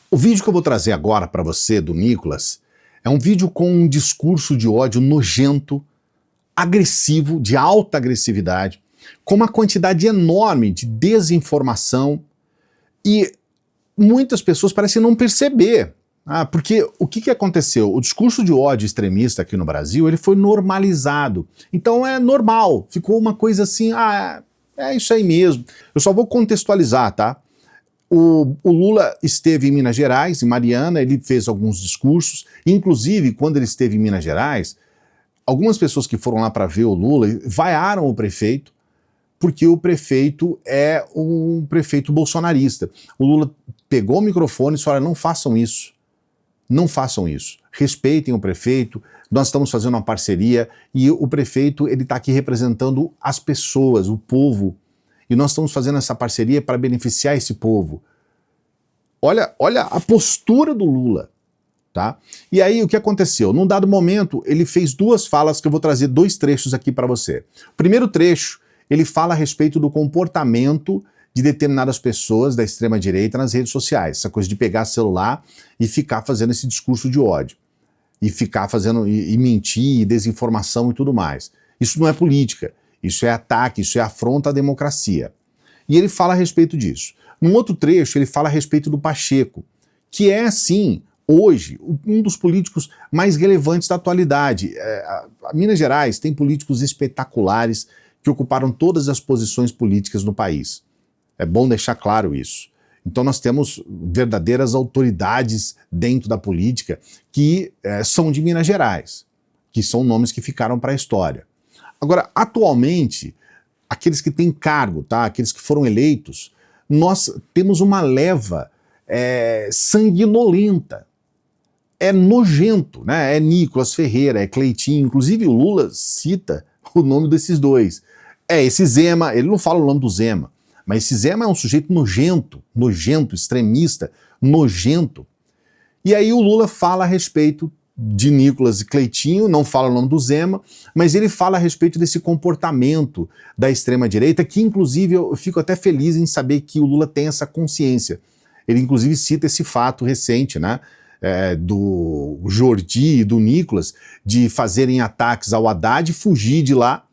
O vídeo que eu vou trazer agora para você, do Nicolas, é um vídeo com um discurso de ódio nojento, agressivo, de alta agressividade, com uma quantidade enorme de desinformação e muitas pessoas parecem não perceber. Porque o que aconteceu? O discurso de ódio extremista aqui no Brasil, ele foi normalizado. Então é normal, ficou uma coisa assim, é isso aí mesmo. Eu só vou contextualizar, tá? O Lula esteve em Minas Gerais, em Mariana, ele fez alguns discursos, inclusive quando ele esteve em Minas Gerais, algumas pessoas que foram lá para ver o Lula vaiaram o prefeito, porque o prefeito é um prefeito bolsonarista. O Lula pegou o microfone e disse, olha, não façam isso. Não façam isso. Respeitem o prefeito, nós estamos fazendo uma parceria e o prefeito ele está aqui representando as pessoas, o povo, e nós estamos fazendo essa parceria para beneficiar esse povo. Olha a postura do Lula, tá? E aí o que aconteceu? Num dado momento ele fez duas falas que eu vou trazer dois trechos aqui para você. O primeiro trecho, ele fala a respeito do comportamento de determinadas pessoas da extrema-direita nas redes sociais, essa coisa de pegar celular e ficar fazendo esse discurso de ódio, e ficar fazendo, e mentir, e desinformação e tudo mais. Isso não é política, isso é ataque, isso é afronta à democracia. E ele fala a respeito disso. Num outro trecho, ele fala a respeito do Pacheco, que é, sim, hoje, um dos políticos mais relevantes da atualidade. A Minas Gerais tem políticos espetaculares que ocuparam todas as posições políticas no país. É bom deixar claro isso. Então nós temos verdadeiras autoridades dentro da política que são de Minas Gerais, que são nomes que ficaram para a história. Agora, atualmente, aqueles que têm cargo, tá? Aqueles que foram eleitos, nós temos uma leva sanguinolenta. É nojento, né? É Nicolas Ferreira, é Cleitinho, inclusive o Lula cita o nome desses dois. Esse Zema, ele não fala o nome do Zema, mas esse Zema é um sujeito nojento, extremista, nojento. E aí o Lula fala a respeito de Nicolas e Cleitinho, não fala o nome do Zema, mas ele fala a respeito desse comportamento da extrema-direita, que inclusive eu fico até feliz em saber que o Lula tem essa consciência. Ele inclusive cita esse fato recente, né, do Jordi e do Nicolas, de fazerem ataques ao Haddad e fugir de lá.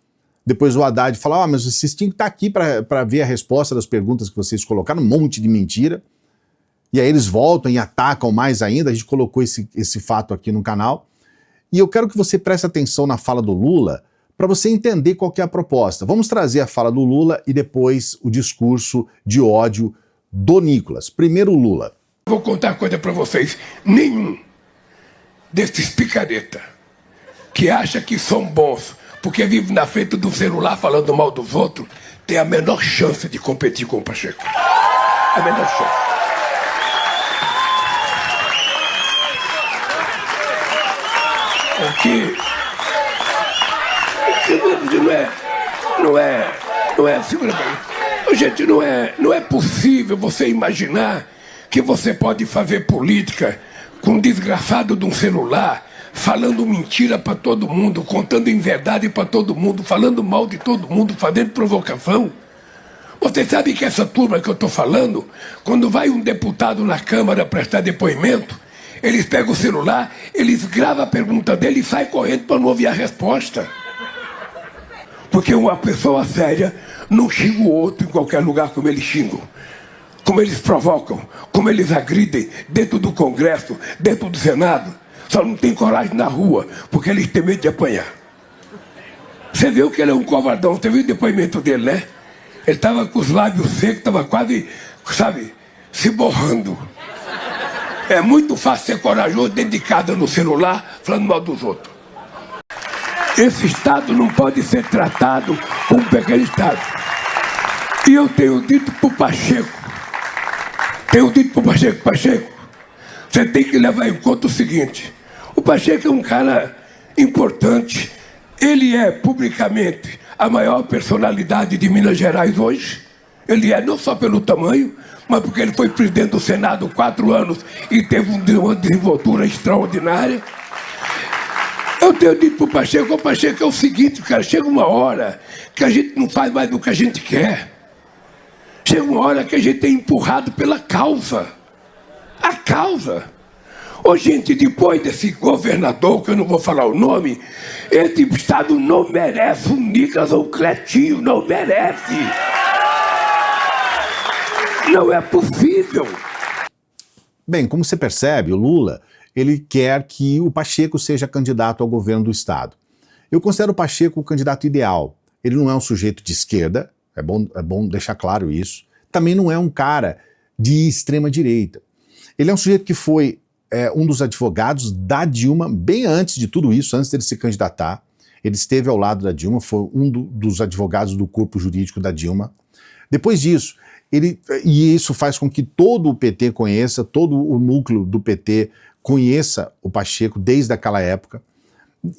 Depois o Haddad fala, mas vocês tinham que estar aqui para ver a resposta das perguntas que vocês colocaram, um monte de mentira. E aí eles voltam e atacam mais ainda, a gente colocou esse fato aqui no canal. E eu quero que você preste atenção na fala do Lula, para você entender qual que é a proposta. Vamos trazer a fala do Lula e depois o discurso de ódio do Nicolas. Primeiro o Lula. Vou contar uma coisa para vocês. Nenhum desses picareta que acha que são bons porque vive na frente do celular falando mal dos outros, tem a menor chance de competir com o Pacheco. A menor chance. Porque não é, segura bem. Gente, não é possível você imaginar que você pode fazer política com um desgraçado de um celular, falando mentira para todo mundo, contando inverdade para todo mundo, falando mal de todo mundo, fazendo provocação. Você sabe que essa turma que eu estou falando, quando vai um deputado na Câmara prestar depoimento, eles pegam o celular, eles gravam a pergunta dele e saem correndo para não ouvir a resposta. Porque uma pessoa séria não xinga o outro em qualquer lugar como eles xingam. Como eles provocam, como eles agridem dentro do Congresso, dentro do Senado. Só não tem coragem na rua, porque eles têm medo de apanhar. Você viu que ele é um covardão, você viu o depoimento dele, né? Ele estava com os lábios secos, estava quase, sabe, se borrando. É muito fácil ser corajoso, dedicado no celular, falando mal dos outros. Esse Estado não pode ser tratado como um pequeno Estado. E eu tenho dito para o Pacheco, Pacheco, você tem que levar em conta o seguinte, o Pacheco é um cara importante, ele é publicamente a maior personalidade de Minas Gerais hoje, ele é não só pelo tamanho, mas porque ele foi presidente do Senado 4 anos e teve uma desenvoltura extraordinária. Eu tenho dito para o Pacheco é o seguinte, cara, chega uma hora que a gente não faz mais do que a gente quer. Chega uma hora que a gente é empurrado pela causa. a causa. Ô, gente, depois desse governador, que eu não vou falar o nome, esse estado não merece um Nicolas ou um Cleitinho, não merece. Não é possível. Bem, como você percebe, o Lula, ele quer que o Pacheco seja candidato ao governo do estado. Eu considero o Pacheco o candidato ideal. Ele não é um sujeito de esquerda, é bom deixar claro isso. Também não é um cara de extrema direita. Ele é um sujeito que foi um dos advogados da Dilma, bem antes de tudo isso, antes dele se candidatar. Ele esteve ao lado da Dilma, foi um dos advogados do corpo jurídico da Dilma. Depois disso, e isso faz com que todo o PT conheça, todo o núcleo do PT conheça o Pacheco desde aquela época.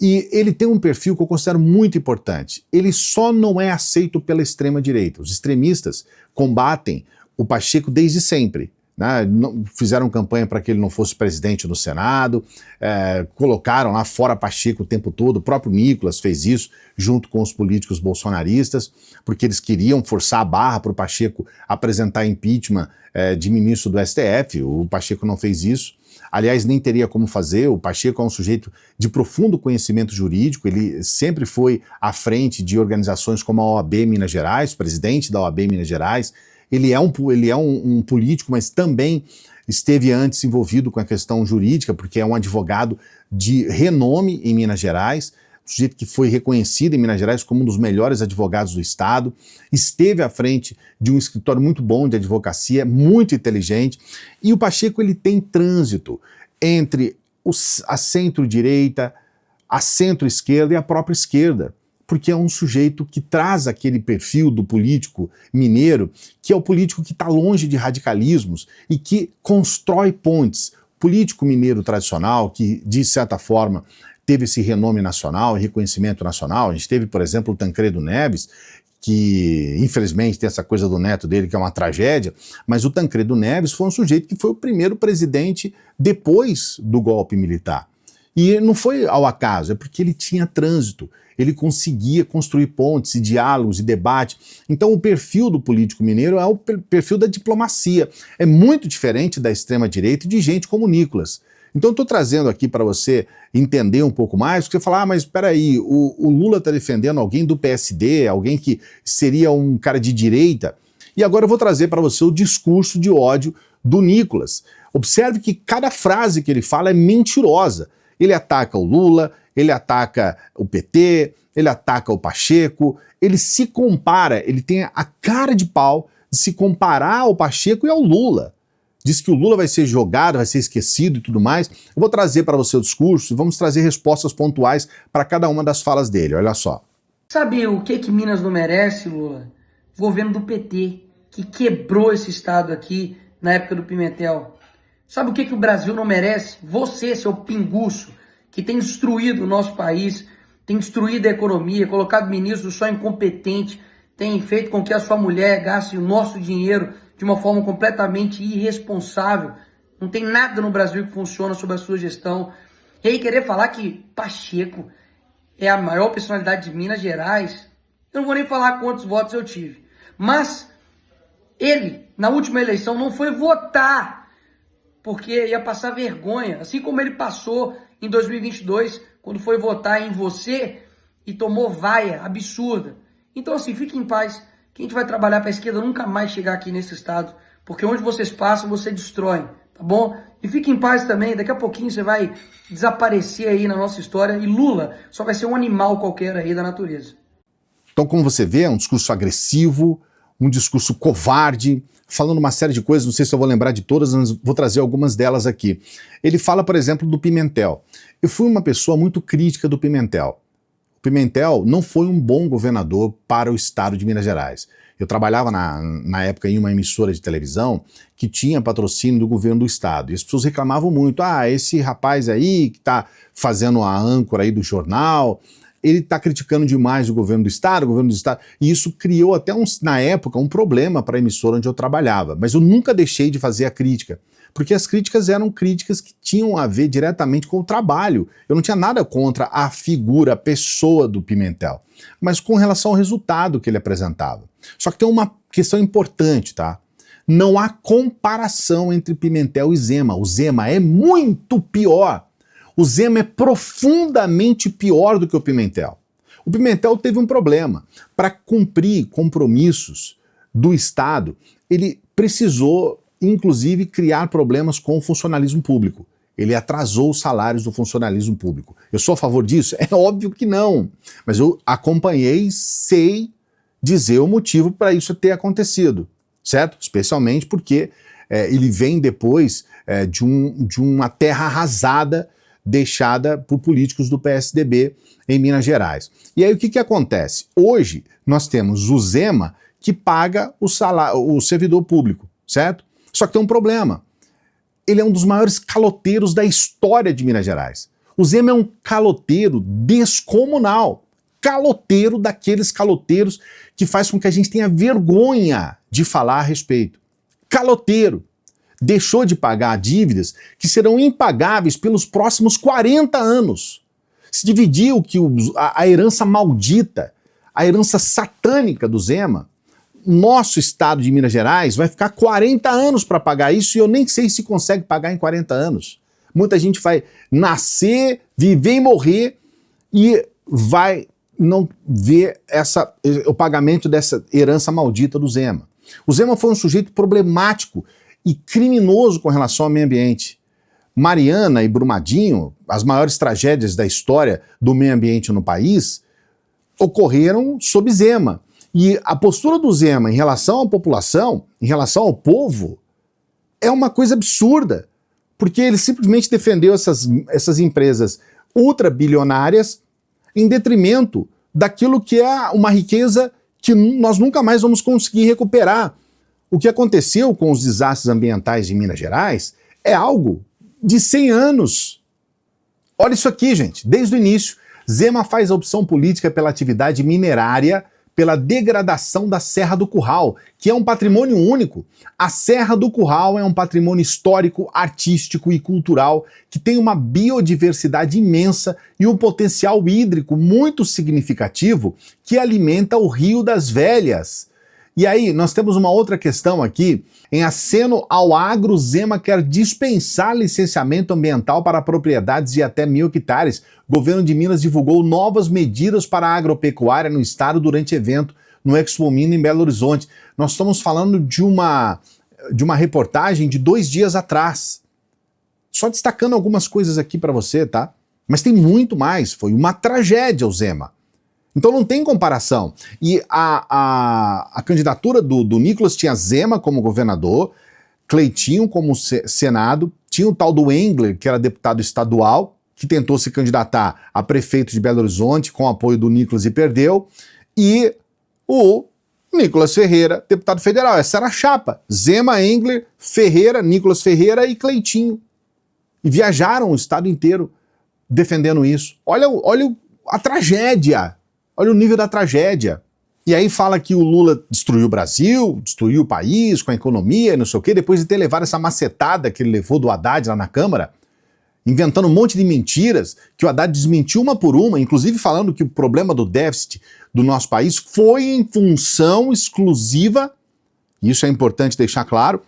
E ele tem um perfil que eu considero muito importante. Ele só não é aceito pela extrema-direita. Os extremistas combatem o Pacheco desde sempre. Né? Fizeram campanha para que ele não fosse presidente no Senado, colocaram lá fora Pacheco o tempo todo. O próprio Nicolas fez isso junto com os políticos bolsonaristas, porque eles queriam forçar a barra para o Pacheco apresentar impeachment de ministro do STF. O Pacheco não fez isso. Aliás, nem teria como fazer. O Pacheco é um sujeito de profundo conhecimento jurídico, ele sempre foi à frente de organizações como a OAB Minas Gerais, presidente da OAB Minas Gerais. Ele é um político, mas também esteve antes envolvido com a questão jurídica, porque é um advogado de renome em Minas Gerais, um sujeito que foi reconhecido em Minas Gerais como um dos melhores advogados do estado, esteve à frente de um escritório muito bom de advocacia, muito inteligente, e o Pacheco ele tem trânsito entre a centro-direita, a centro-esquerda e a própria esquerda, porque é um sujeito que traz aquele perfil do político mineiro, que é o político que está longe de radicalismos e que constrói pontes. Político mineiro tradicional, que de certa forma teve esse renome nacional e reconhecimento nacional. A gente teve, por exemplo, o Tancredo Neves, que infelizmente tem essa coisa do neto dele que é uma tragédia, mas o Tancredo Neves foi um sujeito que foi o primeiro presidente depois do golpe militar. E não foi ao acaso, é porque ele tinha trânsito, ele conseguia construir pontes e diálogos e debate. Então o perfil do político mineiro é o perfil da diplomacia. É muito diferente da extrema-direita e de gente como Nicolas. Então eu estou trazendo aqui para você entender um pouco mais, porque você fala, mas espera aí, o Lula está defendendo alguém do PSD, alguém que seria um cara de direita. E agora eu vou trazer para você o discurso de ódio do Nicolas. Observe que cada frase que ele fala é mentirosa. Ele ataca o Lula, ele ataca o PT, ele ataca o Pacheco, ele se compara, ele tem a cara de pau de se comparar ao Pacheco e ao Lula. Diz que o Lula vai ser jogado, vai ser esquecido e tudo mais. Eu vou trazer para você o discurso e vamos trazer respostas pontuais para cada uma das falas dele, olha só. Sabe o que Minas não merece, Lula? O governo do PT, que quebrou esse estado aqui na época do Pimentel. Sabe o que o Brasil não merece? Você, seu pinguço, que tem destruído o nosso país, tem destruído a economia, colocado ministros só incompetente, tem feito com que a sua mulher gaste o nosso dinheiro de uma forma completamente irresponsável. Não tem nada no Brasil que funciona sob a sua gestão. E aí querer falar que Pacheco é a maior personalidade de Minas Gerais, eu não vou nem falar quantos votos eu tive. Mas ele, na última eleição, não foi votar, porque ia passar vergonha, assim como ele passou em 2022, quando foi votar em você e tomou vaia absurda. Então assim, fique em paz, que a gente vai trabalhar para a esquerda nunca mais chegar aqui nesse estado, porque onde vocês passam, você destrói, tá bom? E fique em paz também, daqui a pouquinho você vai desaparecer aí na nossa história e Lula só vai ser um animal qualquer aí da natureza. Então, como você vê, é um discurso agressivo, um discurso covarde, falando uma série de coisas, não sei se eu vou lembrar de todas, mas vou trazer algumas delas aqui. Ele fala, por exemplo, do Pimentel. Eu fui uma pessoa muito crítica do Pimentel. O Pimentel não foi um bom governador para o estado de Minas Gerais. Eu trabalhava na época em uma emissora de televisão que tinha patrocínio do governo do estado. E as pessoas reclamavam muito, esse rapaz aí que está fazendo a âncora aí do jornal, ele está criticando demais o governo do estado, e isso criou até, na época, um problema para a emissora onde eu trabalhava. Mas eu nunca deixei de fazer a crítica, porque as críticas eram críticas que tinham a ver diretamente com o trabalho. Eu não tinha nada contra a figura, a pessoa do Pimentel, mas com relação ao resultado que ele apresentava. Só que tem uma questão importante, tá? Não há comparação entre Pimentel e Zema. O Zema é muito pior. O Zema é profundamente pior do que o Pimentel. O Pimentel teve um problema. Para cumprir compromissos do Estado, ele precisou, inclusive, criar problemas com o funcionalismo público. Ele atrasou os salários do funcionalismo público. Eu sou a favor disso? É óbvio que não. Mas eu acompanhei e sei dizer o motivo para isso ter acontecido, certo? Especialmente porque ele vem depois de uma terra arrasada deixada por políticos do PSDB em Minas Gerais. E aí o que acontece? Hoje nós temos o Zema que paga o servidor público, certo? Só que tem um problema. Ele é um dos maiores caloteiros da história de Minas Gerais. O Zema é um caloteiro descomunal. Caloteiro daqueles caloteiros que faz com que a gente tenha vergonha de falar a respeito. Caloteiro. Deixou de pagar dívidas que serão impagáveis pelos próximos 40 anos. Se dividiu que a herança maldita, a herança satânica do Zema, nosso estado de Minas Gerais vai ficar 40 anos para pagar isso e eu nem sei se consegue pagar em 40 anos. Muita gente vai nascer, viver e morrer e vai não ver o pagamento dessa herança maldita do Zema. O Zema foi um sujeito problemático e criminoso com relação ao meio ambiente. Mariana e Brumadinho, as maiores tragédias da história do meio ambiente no país, ocorreram sob Zema. E a postura do Zema em relação à população, em relação ao povo, é uma coisa absurda, porque ele simplesmente defendeu essas empresas ultrabilionárias em detrimento daquilo que é uma riqueza que nós nunca mais vamos conseguir recuperar. O que aconteceu com os desastres ambientais de Minas Gerais é algo de 100 anos. Olha isso aqui, gente, desde o início. Zema faz a opção política pela atividade minerária, pela degradação da Serra do Curral, que é um patrimônio único. A Serra do Curral é um patrimônio histórico, artístico e cultural que tem uma biodiversidade imensa e um potencial hídrico muito significativo que alimenta o Rio das Velhas. E aí, nós temos uma outra questão aqui. Em aceno ao agro, Zema quer dispensar licenciamento ambiental para propriedades de até 1.000 hectares. O governo de Minas divulgou novas medidas para a agropecuária no estado durante evento no Expo Minas em Belo Horizonte. Nós estamos falando de uma reportagem de 2 dias atrás. Só destacando algumas coisas aqui para você, tá? Mas tem muito mais. Foi uma tragédia o Zema. Então não tem comparação. E a candidatura do Nicolas tinha Zema como governador, Cleitinho como Senado, tinha o tal do Engler, que era deputado estadual, que tentou se candidatar a prefeito de Belo Horizonte com o apoio do Nicolas e perdeu, e o Nicolas Ferreira, deputado federal. Essa era a chapa. Zema, Engler, Ferreira, Nicolas Ferreira e Cleitinho. E viajaram o estado inteiro defendendo isso. Olha a tragédia. Olha o nível da tragédia. E aí fala que o Lula destruiu o Brasil, destruiu o país com a economia e não sei o quê, depois de ter levado essa macetada que ele levou do Haddad lá na Câmara, inventando um monte de mentiras, que o Haddad desmentiu uma por uma, inclusive falando que o problema do déficit do nosso país foi em função exclusiva, isso é importante deixar claro,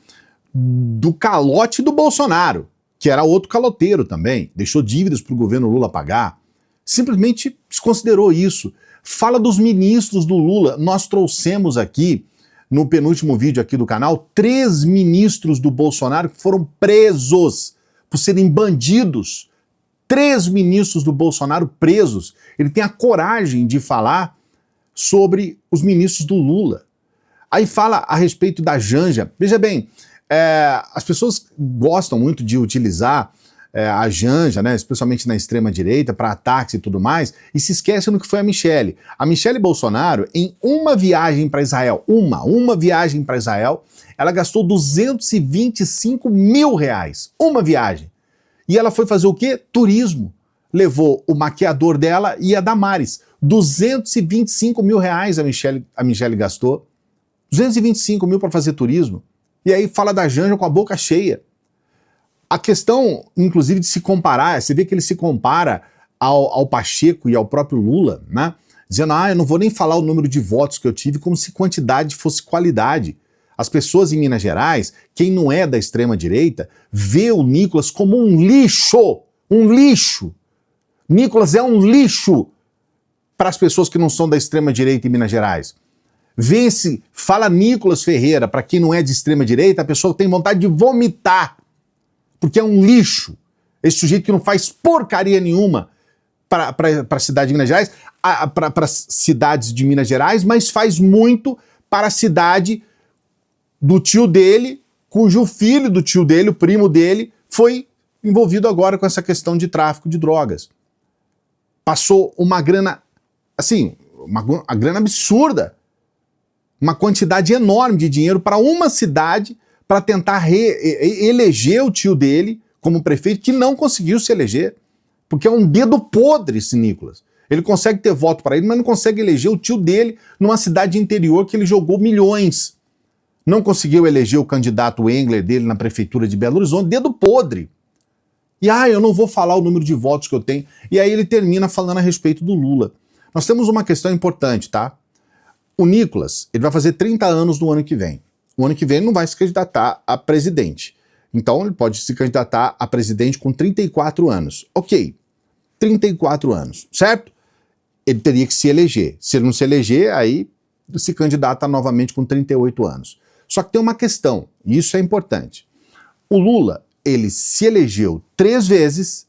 do calote do Bolsonaro, que era outro caloteiro também, deixou dívidas para o governo Lula pagar, simplesmente desconsiderou isso. Fala dos ministros do Lula. Nós trouxemos aqui, no penúltimo vídeo aqui do canal, 3 ministros do Bolsonaro que foram presos por serem bandidos. 3 ministros do Bolsonaro presos. Ele tem a coragem de falar sobre os ministros do Lula. Aí fala a respeito da Janja. Veja bem, as pessoas gostam muito de utilizar a Janja, né, especialmente na extrema-direita, para ataques e tudo mais, e se esquecem do que foi a Michelle. A Michelle Bolsonaro, em uma viagem para Israel, uma viagem para Israel, ela gastou 225 mil reais. Uma viagem. E ela foi fazer o quê? Turismo. Levou o maquiador dela e a Damares. 225 mil reais a Michelle gastou. 225 mil para fazer turismo. E aí fala da Janja com a boca cheia. A questão, inclusive, de se comparar, você vê que ele se compara ao Pacheco e ao próprio Lula, né? Dizendo, eu não vou nem falar o número de votos que eu tive como se quantidade fosse qualidade. As pessoas em Minas Gerais, quem não é da extrema-direita, vê o Nicolas como um lixo. Um lixo. Nicolas é um lixo para as pessoas que não são da extrema-direita em Minas Gerais. Fala Nicolas Ferreira, para quem não é de extrema-direita, a pessoa tem vontade de vomitar, porque é um lixo. Esse sujeito que não faz porcaria nenhuma para a cidade de Minas Gerais, para as cidades de Minas Gerais, mas faz muito para a cidade do tio dele, cujo filho do tio dele, o primo dele, foi envolvido agora com essa questão de tráfico de drogas. Passou uma grana, assim, uma grana absurda, uma quantidade enorme de dinheiro para uma cidade para tentar eleger o tio dele como prefeito, que não conseguiu se eleger, porque é um dedo podre esse Nicolas. Ele consegue ter voto para ele, mas não consegue eleger o tio dele numa cidade interior que ele jogou milhões. Não conseguiu eleger o candidato Engler dele na prefeitura de Belo Horizonte, dedo podre. E eu não vou falar o número de votos que eu tenho. E aí ele termina falando a respeito do Lula. Nós temos uma questão importante, tá? O Nicolas, ele vai fazer 30 anos no ano que vem. O ano que vem ele não vai se candidatar a presidente. Então ele pode se candidatar a presidente com 34 anos. Ok, 34 anos, certo? Ele teria que se eleger. Se ele não se eleger, aí se candidata novamente com 38 anos. Só que tem uma questão, e isso é importante. O Lula, ele se elegeu 3 vezes,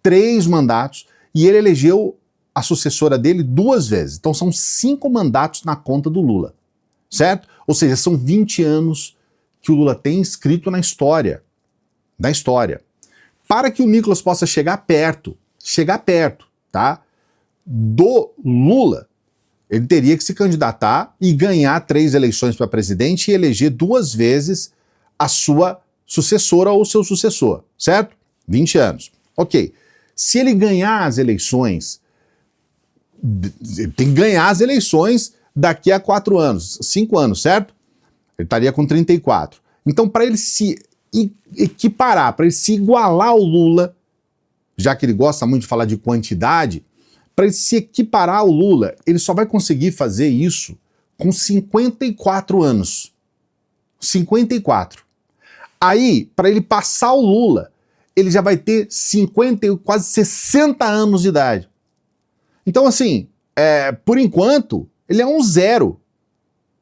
3 mandatos, e ele elegeu a sucessora dele 2 vezes. Então são 5 mandatos na conta do Lula, certo? Ou seja, são 20 anos que o Lula tem escrito na história, da história. Para que o Nicolas possa chegar perto, tá, do Lula, ele teria que se candidatar e ganhar 3 eleições para presidente e eleger 2 vezes a sua sucessora ou seu sucessor, certo? 20 anos. Ok. Se ele ganhar as eleições, ele tem que ganhar as eleições daqui a 4 anos, 5 anos, certo? Ele estaria com 34. Então, para ele se equiparar, para ele se igualar ao Lula, já que ele gosta muito de falar de quantidade, para ele se equiparar ao Lula, ele só vai conseguir fazer isso com 54 anos. 54. Aí, para ele passar o Lula, ele já vai ter 50, quase 60 anos de idade. Então, assim, por enquanto, ele é um 0.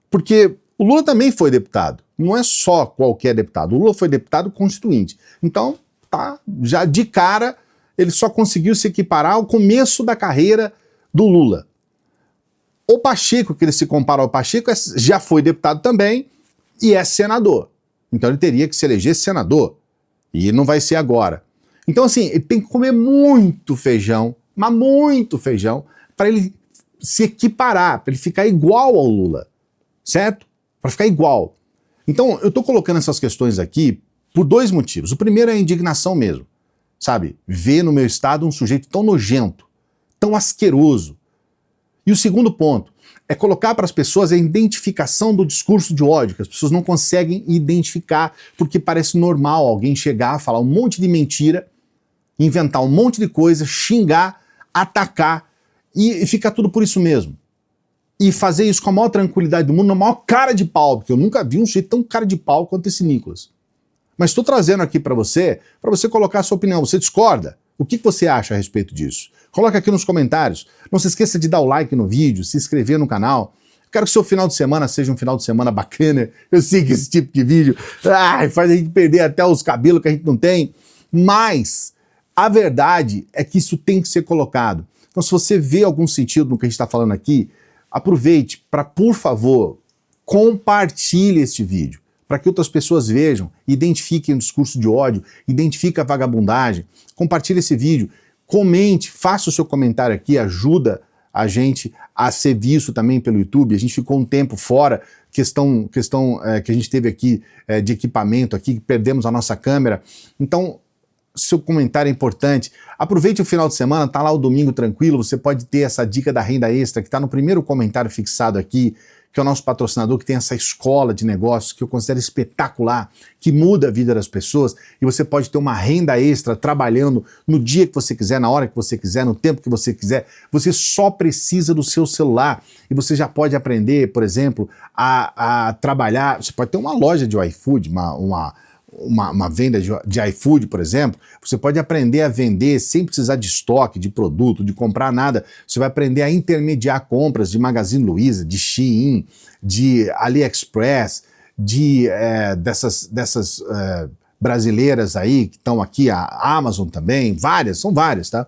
Porque o Lula também foi deputado. Não é só qualquer deputado. O Lula foi deputado constituinte. Então, tá, já de cara, ele só conseguiu se equiparar ao começo da carreira do Lula. O Pacheco, que ele se compara ao Pacheco, já foi deputado também e é senador. Então ele teria que se eleger senador. E não vai ser agora. Então, assim, ele tem que comer muito feijão, mas muito feijão, para ele se equiparar, para ele ficar igual ao Lula. Certo? Para ficar igual. Então, eu estou colocando essas questões aqui por 2 motivos. O primeiro é a indignação mesmo. Sabe? Ver no meu estado um sujeito tão nojento, tão asqueroso. E o segundo ponto é colocar para as pessoas a identificação do discurso de ódio, que as pessoas não conseguem identificar, porque parece normal alguém chegar, falar um monte de mentira, inventar um monte de coisa, xingar, atacar, e ficar tudo por isso mesmo. E fazer isso com a maior tranquilidade do mundo, na maior cara de pau, porque eu nunca vi um sujeito tão cara de pau quanto esse Nicolas. Mas estou trazendo aqui para você colocar a sua opinião. Você discorda? O que você acha a respeito disso? Coloca aqui nos comentários. Não se esqueça de dar o like no vídeo, se inscrever no canal. Quero que o seu final de semana seja um final de semana bacana. Eu sei que esse tipo de vídeo faz a gente perder até os cabelos que a gente não tem. Mas a verdade é que isso tem que ser colocado. Então, se você vê algum sentido no que a gente está falando aqui, aproveite para, por favor, compartilhe este vídeo, para que outras pessoas vejam, identifiquem o discurso de ódio, identifiquem a vagabundagem, compartilhe esse vídeo, comente, faça o seu comentário aqui, ajuda a gente a ser visto também pelo YouTube. A gente ficou um tempo fora, questão que a gente teve aqui de equipamento aqui, perdemos a nossa câmera. Então, seu comentário é importante. Aproveite o final de semana, tá lá o domingo tranquilo, você pode ter essa dica da renda extra que está no primeiro comentário fixado aqui, que é o nosso patrocinador, que tem essa escola de negócios que eu considero espetacular, que muda a vida das pessoas, e você pode ter uma renda extra trabalhando no dia que você quiser, na hora que você quiser, no tempo que você quiser. Você só precisa do seu celular e você já pode aprender, por exemplo, a trabalhar. Você pode ter uma loja de iFood, uma venda de iFood, por exemplo. Você pode aprender a vender sem precisar de estoque, de produto, de comprar nada. Você vai aprender a intermediar compras de Magazine Luiza, de Shein, de AliExpress, dessas brasileiras aí que estão aqui, a Amazon também, são várias, tá?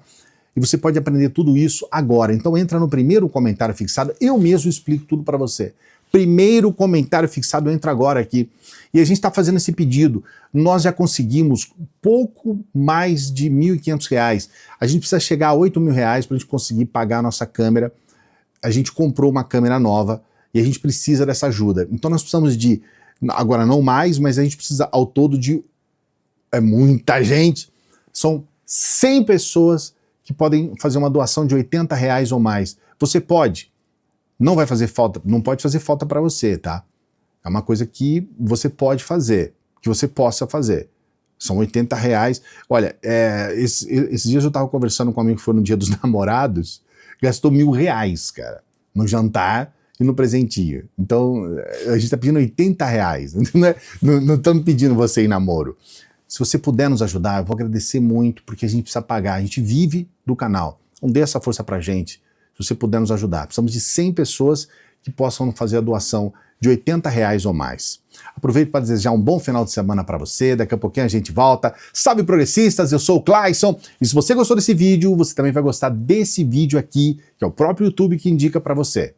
E você pode aprender tudo isso agora. Então entra no primeiro comentário fixado, eu mesmo explico tudo para você. Primeiro comentário fixado, entra agora aqui. E a gente está fazendo esse pedido. Nós já conseguimos pouco mais de R$ 1.500. A gente precisa chegar a R$ 8.000 para a gente conseguir pagar a nossa câmera. A gente comprou uma câmera nova e a gente precisa dessa ajuda. Então nós precisamos de, agora não mais, mas a gente precisa ao todo de muita gente. São 100 pessoas que podem fazer uma doação de R$ 80 ou mais. Você pode. Não vai fazer falta, não pode fazer falta para você, tá? É uma coisa que você pode fazer, que você possa fazer. São R$ 80. Olha, esses dias eu tava conversando com um amigo que foi no Dia dos Namorados, gastou R$ 1.000, cara, no jantar e no presentinho. Então, a gente tá pedindo R$ 80. Não estamos pedindo você em namoro. Se você puder nos ajudar, eu vou agradecer muito, porque a gente precisa pagar, a gente vive do canal. Então dê essa força pra gente. Se você puder nos ajudar. Precisamos de 100 pessoas que possam fazer a doação de R$ 80 ou mais. Aproveito para desejar um bom final de semana para você. Daqui a pouquinho a gente volta. Salve, progressistas! Eu sou o Clayson. E se você gostou desse vídeo, você também vai gostar desse vídeo aqui, que é o próprio YouTube que indica para você.